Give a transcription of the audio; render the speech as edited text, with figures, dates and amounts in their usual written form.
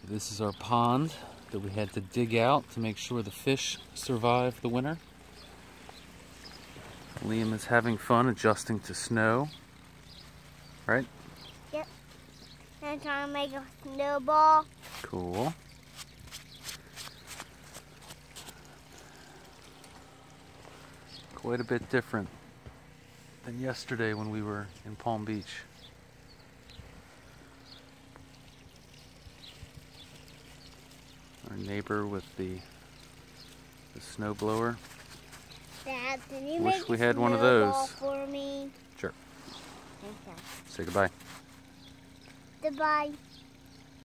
This is our pond that we had to dig out to make sure the fish survive the winter. Liam is having fun adjusting to snow, right? Yep. I'm trying to make a snowball. Cool. Quite a bit different than yesterday when we were in Palm Beach. Our neighbor with the snowblower. Dad, can you Wish make we a had one of snowball those. for me? Sure. Okay. Say goodbye. Goodbye.